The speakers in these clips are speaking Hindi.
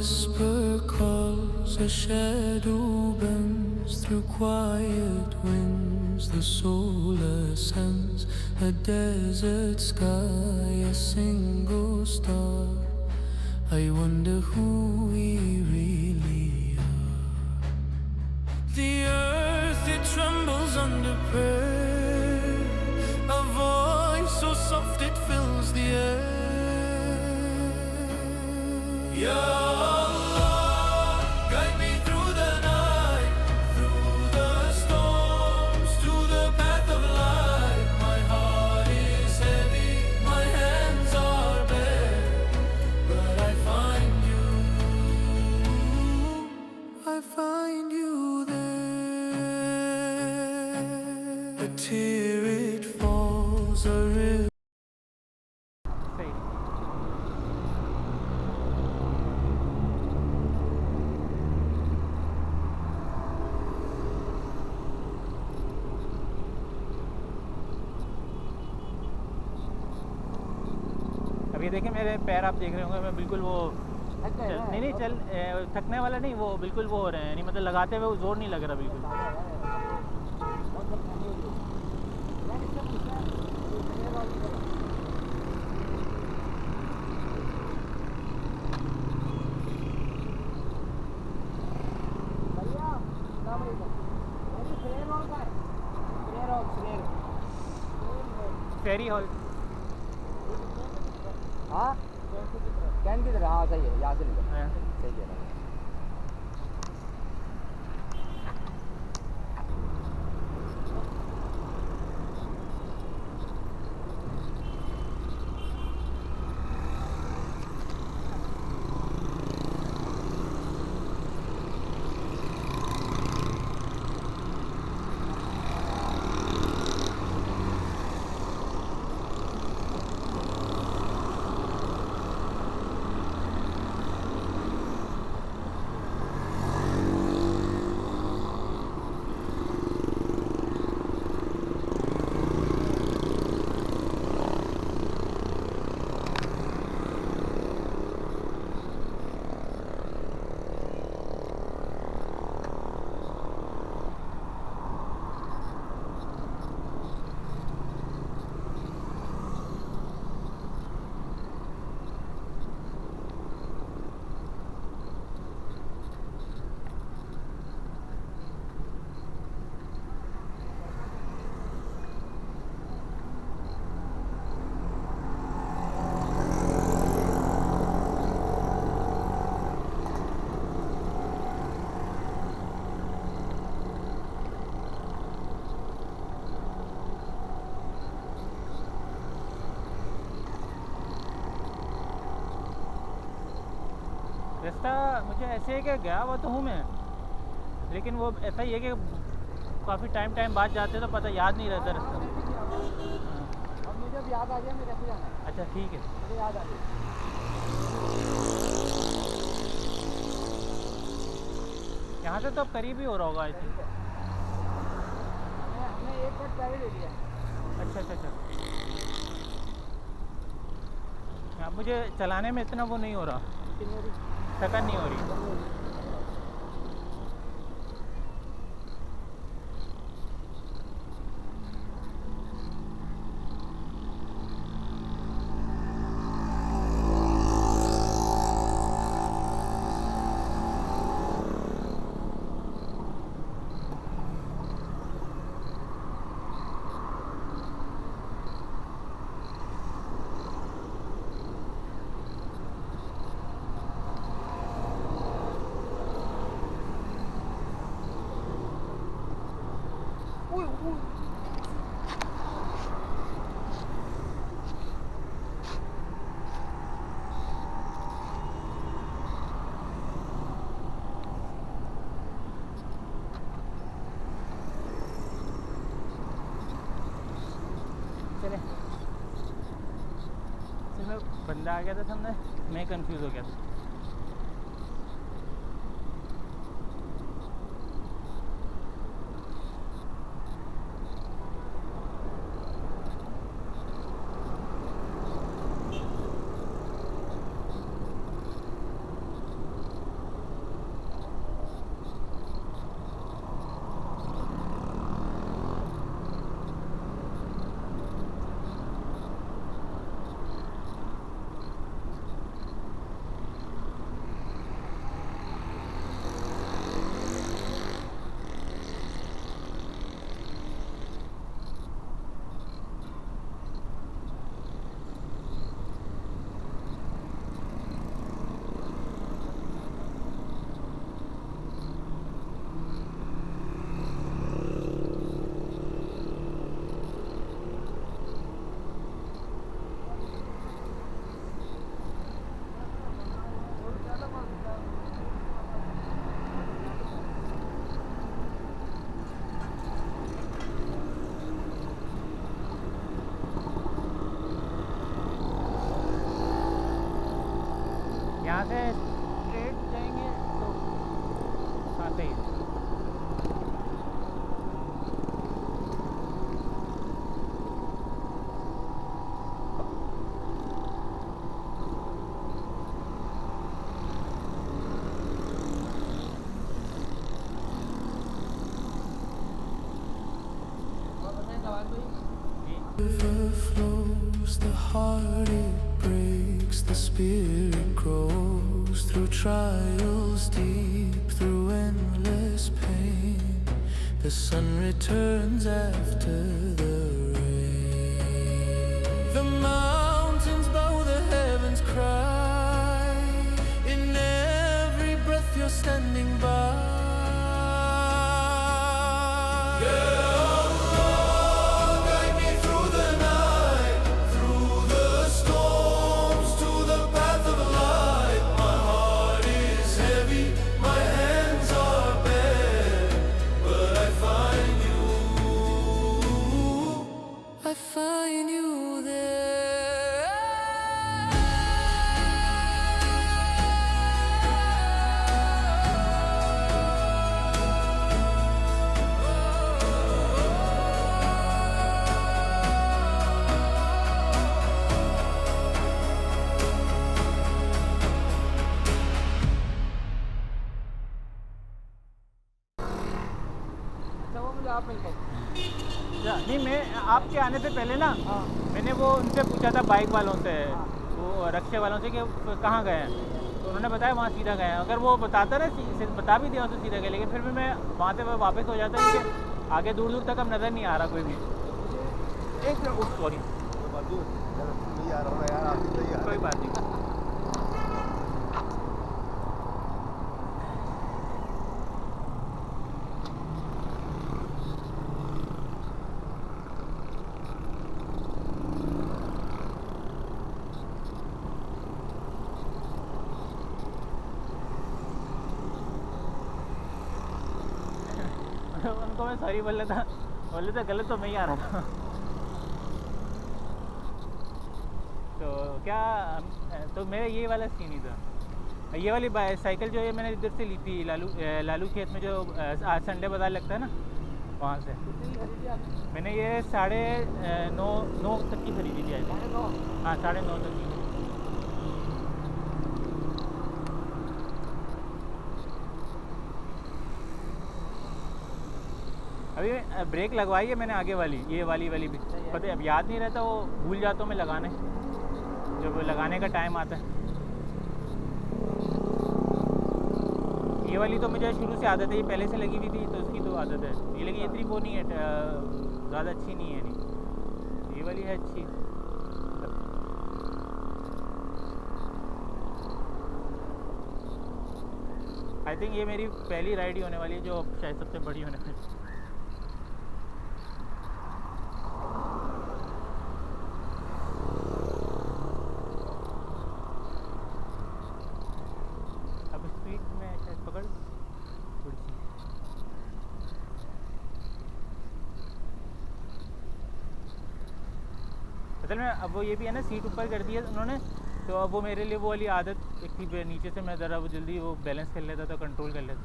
whisper calls, a shadow bends through quiet winds. The soul ascends a desert sky, a single star. I wonder who we really are. The earth, it trembles under prayer, a voice so soft it fills the air. Yeah. Tear it falls a river. अभी देखिए मेरे पैर आप देख रहे होंगे, मैं बिल्कुल वो नहीं चल थकने वाला नहीं, वो बिल्कुल वो हो रहे हैं, यानी मतलब लगाते हुए जोर नहीं लग रहा बिल्कुल। फेरी हॉल हाँ कैन की तरह, हाँ सही है, यहाँ से ले सही है। रास्ता मुझे ऐसे है कि गया हुआ तो हूँ मैं, लेकिन वो ऐसा ही है कि काफ़ी टाइम बाद जाते तो पता याद नहीं रहता रास्ता। अब मुझे अब याद आ गया, मेरे कैसे जाना है। अच्छा ठीक है, मुझे याद आ गया। यहाँ से तो अब करीब ही हो रहा होगा आई थिंक। हमने एक कट पहले ले लिया। अच्छा अब मुझे चलाने में इतना वो नहीं हो रहा, थकन नहीं हो रही। चले। इसमें बंदा आ गया था सामने, मैं कंफ्यूज हो गया था। यहाँ से स्ट्रेट जाएंगे तो हाँ सही है। River flows, the heart it breaks, the spirit grows through trials deep, through endless pain. The sun returns after the rain. The mountains bow, the heavens cry. In every breath you're standing by. I find you there. अच्छा वो मुझे आप मिल गए। नहीं, मैं आपके आने से पहले ना मैंने वो उनसे पूछा था बाइक वालों से, वो रक्शे वालों से कि कहाँ गए हैं, तो उन्होंने बताया वहाँ सीधा गए हैं। अगर वो बताता ना बता भी दिया तो सीधा गए, लेकिन फिर भी मैं वहाँ से वापस हो जाता है क्योंकि आगे दूर दूर तक अब नज़र नहीं आ रहा कोई भी। एक सॉरी कोई बात नहीं। उनको मैं सॉरी बोल रहा था गलत तो मैं ही आ रहा था। तो क्या तो मेरा ये वाला सीन ही था। ये वाली साइकिल जो है मैंने इधर से ली थी लालू खेत में, जो आज संडे बाज़ार लगता है ना, वहाँ से मैंने ये 9:30 तक की खरीदी थी। हाँ 9:30 तक की। अभी ब्रेक लगवाई है मैंने आगे वाली, ये वाली भी पता है, अब याद नहीं रहता, वो भूल जाता हूँ मैं लगाने, जब लगाने का टाइम आता है। ये वाली तो मुझे शुरू से आदत है, ये पहले से लगी हुई थी तो उसकी तो आदत है ये, लेकिन इतनी वो नहीं है, ज़्यादा अच्छी नहीं है। नहीं ये वाली है अच्छी। आई थिंक ये मेरी पहली राइड ही होने वाली है जो शायद सबसे बड़ी होने वाली है। अब स्पीड में शायद पकड़ थोड़ी सी। असल में अब वो ये भी है ना, सीट ऊपर कर दी है उन्होंने, तो अब वो मेरे लिए वो वाली आदत एक थी, नीचे से मैं ज़रा वो जल्दी वो बैलेंस कर लेता था, कंट्रोल कर लेता,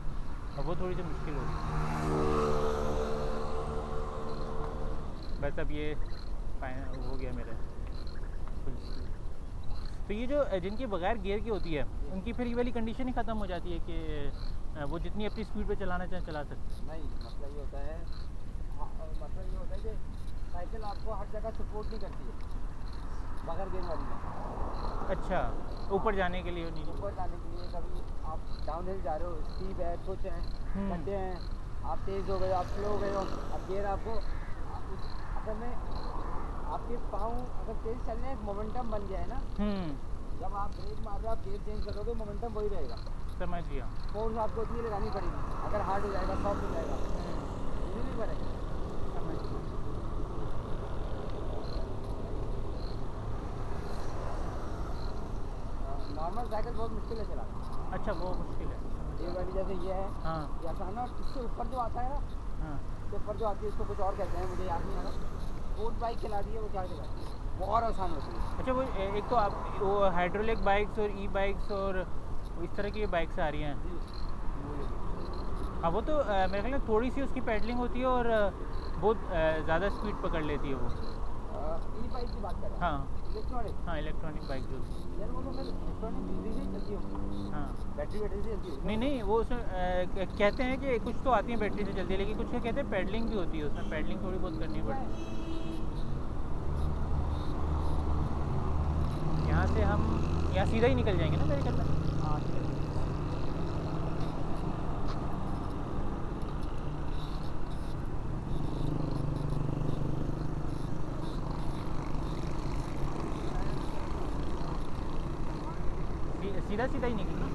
अब वो थोड़ी सी मुश्किल हो गई। बस अब ये हो गया मेरा। तो ये जो जिनकी बगैर गियर की होती है उनकी फिर ये वाली कंडीशन ही ख़त्म हो जाती है कि वो जितनी अपनी स्पीड पे चलाना चाहें चला सकते। नहीं, मतलब ये होता है, मतलब ये होता है कि साइकिल आपको हर जगह सपोर्ट नहीं करती है बगैर गेयर वाली में। अच्छा, ऊपर जाने के लिए नीचे ऊपर जाने के लिए कभी आप डाउन हिल जा रहे हो, स्टीप है, कुछ है, गड्ढे हैं, आप तेज़ हो गए, आप स्लो हो गए हो, अब गियर आपको असल में आपके पाँव अगर तेज़ चलने एक मोमेंटम बन गया है ना, जब आप ब्रेक मार रहे हो आप गियर चेंज करोगे, मोमेंटम वही रहेगा। समझ गया। फोर्स आपको उतनी लगानी पड़ेगी, अगर हार्ड हो जाएगा, सॉफ्ट हो जाएगा, इजीली बनेगा। समझ गया। नॉर्मल साइकिल बहुत मुश्किल है चलाना। अच्छा, वो मुश्किल है। ये वाली जैसे ये है, हाँ ये आसान है, और इससे ऊपर जो आता है ना, हाँ। इससे ऊपर जो आती है उसको कुछ और कहते हैं, मुझे याद नहीं आ रहा। स्पोर्ट बाइक चला दी है, वो क्या चलाती है, वो और आसान होती है। अच्छा, वो एक तो आप वो हाइड्रोलिक बाइक्स और ई बाइक्स और इस तरह की बाइक्स आ रही हैं। हाँ, वो तो मेरे ख्याल में थोड़ी सी उसकी पेडलिंग होती है और बहुत ज़्यादा स्पीड पकड़ लेती है वो। ई बाइक की बात कर रहा हूँ। हाँ इलेक्ट्रॉनिक, हाँ, इलेक्ट्रॉनिक बाइक जो। यार वो तो फिर इलेक्ट्रॉनिक बिजली से ही चलती होगी, हाँ, बैटरी से चलती होगी। नहीं नहीं, वो उसमें कहते हैं कि कुछ तो आती हैं बैटरी से चलती है, लेकिन कुछ कहते हैं पेडलिंग भी होती है उसमें, पेडलिंग थोड़ी बहुत करनी पड़ती है। यहाँ से हम यहाँ सीधा ही निकल जाएंगे ना मेरे ख्याल में। हाँ, ठीक है। सीधा सीधा ही निकलना।